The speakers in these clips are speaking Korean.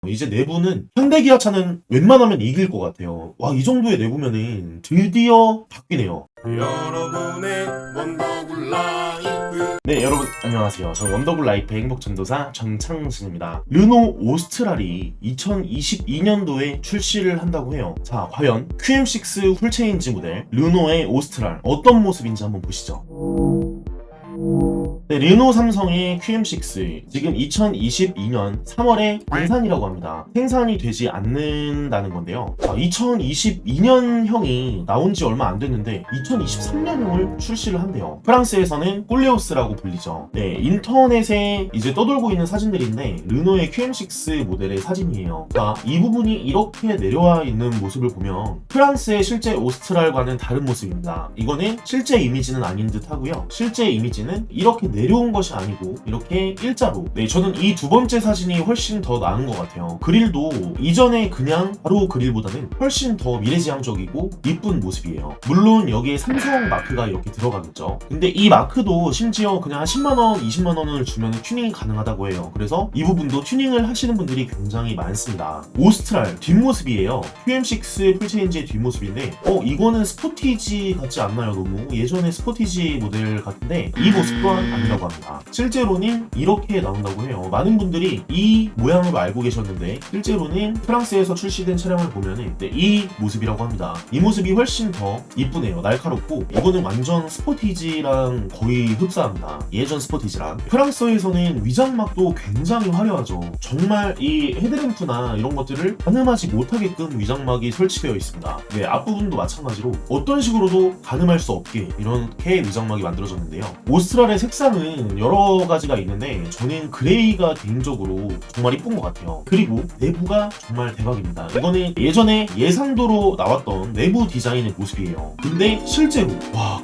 이제 내부는 현대기아차는 웬만하면 이길 것 같아요. 와, 이 정도의 내부면은 드디어 바뀌네요. 여러분의 원더굴 라이프. 네, 여러분 안녕하세요. 저는 원더굴 라이프 행복전도사 정창승입니다. 르노 오스트랄이 2022년도에 출시를 한다고 해요. 자, 과연 QM6 풀체인지 모델 르노의 오스트랄 어떤 모습인지 한번 보시죠. 네, 르노 삼성의 QM6 지금 2022년 3월에 생산이라고 합니다. 생산이 되지 않는다는 건데요. 자, 2022년형이 나온 지 얼마 안 됐는데 2023년형을 출시를 한대요. 프랑스에서는 꼴레오스라고 불리죠. 네, 인터넷에 이제 떠돌고 있는 사진들인데 르노의 QM6 모델의 사진이에요. 자, 이 부분이 이렇게 내려와 있는 모습을 보면 프랑스의 실제 오스트랄과는 다른 모습입니다. 이거는 실제 이미지는 아닌 듯 하고요. 실제 이미지는 이렇게 내려온 것이 아니고 이렇게 일자로. 네, 저는 이 두 번째 사진이 훨씬 더 나은 것 같아요. 그릴도 이전에 그냥 바로 그릴보다는 훨씬 더 미래지향적이고 이쁜 모습이에요. 물론 여기에 삼성 마크가 이렇게 들어가겠죠. 근데 이 마크도 심지어 그냥 한 10만원, 20만원을 주면 튜닝이 가능하다고 해요. 그래서 이 부분도 튜닝을 하시는 분들이 굉장히 많습니다. 오스트랄 뒷모습이에요. QM6 풀체인지의 뒷모습인데 이거는 스포티지 같지 않나요? 너무 예전에 스포티지 모델 같은데 이 모습 또한 아니라고 합니다. 실제로는 이렇게 나온다고 해요. 많은 분들이 이 모양으로 알고 계셨는데 실제로는 프랑스에서 출시된 차량을 보면은 이 모습이라고 합니다. 이 모습이 훨씬 더 이쁘네요. 날카롭고 이거는 완전 스포티지랑 거의 흡사합니다. 예전 스포티지랑. 프랑스에서는 위장막도 굉장히 화려하죠. 정말 이 헤드램프나 이런 것들을 가늠하지 못하게끔 위장막이 설치되어 있습니다. 네, 앞부분도 마찬가지로 어떤 식으로도 가늠할 수 없게 이렇게 위장막이 만들어졌는데요. 오스트랄의 색상은 여러 가지가 있는데 저는 그레이가 개인적으로 정말 이쁜 것 같아요. 그리고 내부가 정말 대박입니다. 이거는 예전에 예상도로 나왔던 내부 디자인의 모습이에요. 근데 실제로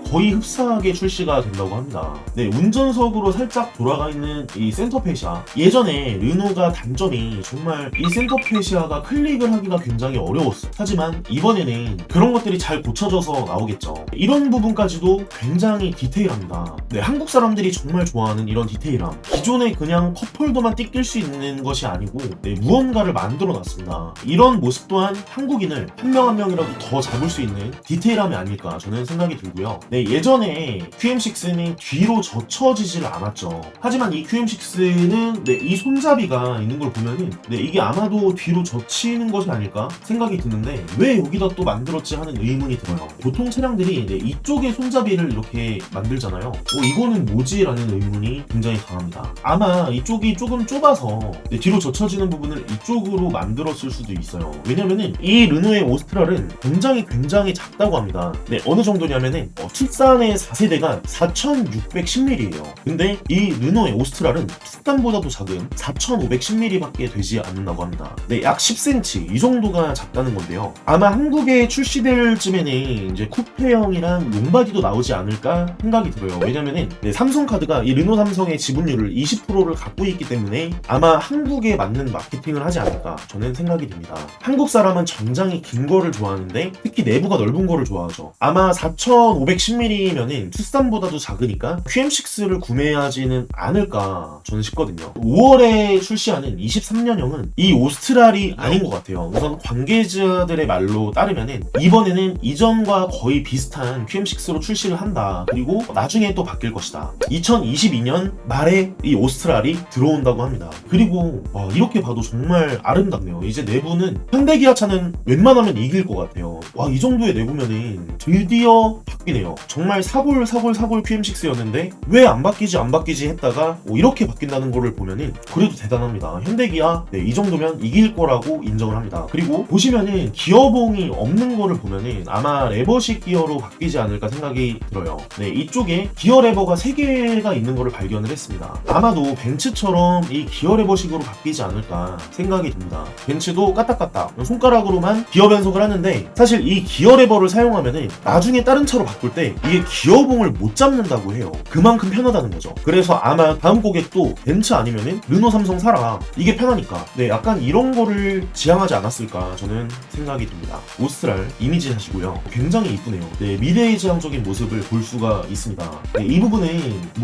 거의 흡사하게 출시가 된다고 합니다. 네, 운전석으로 살짝 돌아가 있는 이 센터페시아. 예전에 르노가 단점이 정말 이 센터페시아가 클릭을 하기가 굉장히 어려웠어. 하지만 이번에는 그런 것들이 잘 고쳐져서 나오겠죠. 이런 부분까지도 굉장히 디테일합니다. 네, 한국 사람들이 정말 좋아하는 이런 디테일함. 기존에 그냥 컵홀더만 뜯길 수 있는 것이 아니고 무언가를 만들어 놨습니다. 이런 모습 또한 한국인을 한 명 한 명이라도 더 잡을 수 있는 디테일함이 아닐까 저는 생각이 들고요. 네, 예전에 QM6는 뒤로 젖혀지질 않았죠. 하지만 이 QM6는 이 손잡이가 있는 걸 보면은 이게 아마도 뒤로 젖히는 것이 아닐까 생각이 드는데 왜 여기다 또 만들었지 하는 의문이 들어요. 보통 차량들이 이쪽에 손잡이를 이렇게 만들잖아요. 이거는 뭐지? 라는 의문이 굉장히 강합니다. 아마 이쪽이 조금 좁아서 뒤로 젖혀지는 부분을 이쪽으로 만들었을 수도 있어요. 왜냐면은 이 르노의 오스트랄은 굉장히 작다고 합니다. 네, 어느 정도냐면은 투싼의 4세대가 4610mm예요. 근데 이 르노의 오스트랄은 투싼보다도 작은 4510mm 밖에 되지 않는다고 합니다. 네, 약 10cm 이 정도가 작다는 건데요. 아마 한국에 출시될 쯤에는 이제 쿠페형이랑 롱바디도 나오지 않을까 생각이 들어요. 왜냐면은 삼성카드가 이 르노 삼성의 지분율을 20%를 갖고 있기 때문에 아마 한국에 맞는 마케팅을 하지 않을까 저는 생각이 듭니다. 한국 사람은 정장이 긴 거를 좋아하는데 특히 내부가 넓은 거를 좋아하죠. 아마 4510mm면은 투싼보다도 작으니까 QM6를 구매하지는 않을까 저는 싶거든요. 5월에 출시하는 23년형은 이 오스트랄이 아닌 것 같아요. 우선 관계자들의 말로 따르면은 이번에는 이전과 거의 비슷한 QM6로 출시를 한다. 그리고 나중에 또 바뀔 것이다. 2022년 말에 이 오스트랄이 들어온다고 합니다. 그리고 이렇게 봐도 정말 아름답네요. 이제 내부는 현대기아차는 웬만하면 이길 것 같아요. 이 정도의 내부면은 드디어 바뀌네요. 정말 사골 QM6였는데 왜 안 바뀌지 했다가 이렇게 바뀐다는 거를 보면은 그래도 대단합니다. 현대기아 이 정도면 이길 거라고 인정을 합니다. 그리고 보시면은 기어봉이 없는 거를 보면은 아마 레버식 기어로 바뀌지 않을까 생각이 들어요. 네, 이쪽에 기어 레버가 3개가 있는 거를 발견을 했습니다. 아마도 벤츠처럼 이 기어 레버식으로 바뀌지 않을까 생각이 듭니다. 벤츠도 까딱까딱 손가락으로만 기어 변속을 하는데 사실 이 기어 레버를 사용하면은 나중에 다른 차로 바꿀 때 이게 기어봉을 못 잡는다고 해요. 그만큼 편하다는 거죠. 그래서 아마 다음 고객도 벤츠 아니면은 르노 삼성 사라. 이게 편하니까. 네, 약간 이런 거를 지향하지 않았을까 저는 생각이 듭니다. 오스트랄 이미지 샷이고요. 굉장히 이쁘네요. 네, 미래지향적인 모습을 볼 수가 있습니다. 네, 이 부분은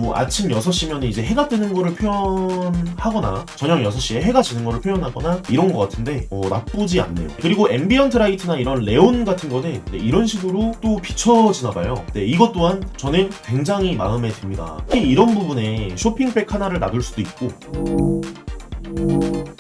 뭐 아침 6시면 이제 해가 뜨는 거를 표현하거나 저녁 6시에 해가 지는 거를 표현하거나 이런 거 같은데 나쁘지 않네요. 그리고 앰비언트 라이트나 이런 레온 같은 거는 네, 이런 식으로 또 비춰지나 봐요. 네, 이것 또한 저는 굉장히 마음에 듭니다. 특히 이런 부분에 쇼핑백 하나를 놔둘 수도 있고.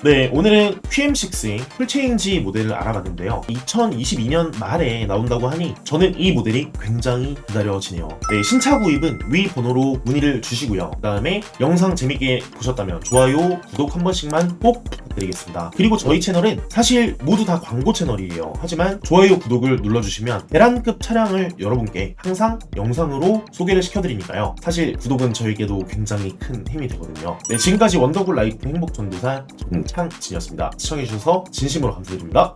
네, 오늘은 QM6의 풀체인지 모델을 알아봤는데요. 2022년 말에 나온다고 하니 저는 이 모델이 굉장히 기다려지네요. 네, 신차 구입은 위 번호로 문의를 주시고요. 그 다음에 영상 재밌게 보셨다면 좋아요, 구독 한 번씩만 꼭 부탁드리겠습니다. 그리고 저희 채널은 사실 모두 다 광고 채널이에요. 하지만 좋아요, 구독을 눌러주시면 대란급 차량을 여러분께 항상 영상으로 소개를 시켜드리니까요. 사실 구독은 저에게도 굉장히 큰 힘이 되거든요. 네, 지금까지 원더굴 라이프 행복전도사 정창진이었습니다. 시청해주셔서 진심으로 감사드립니다.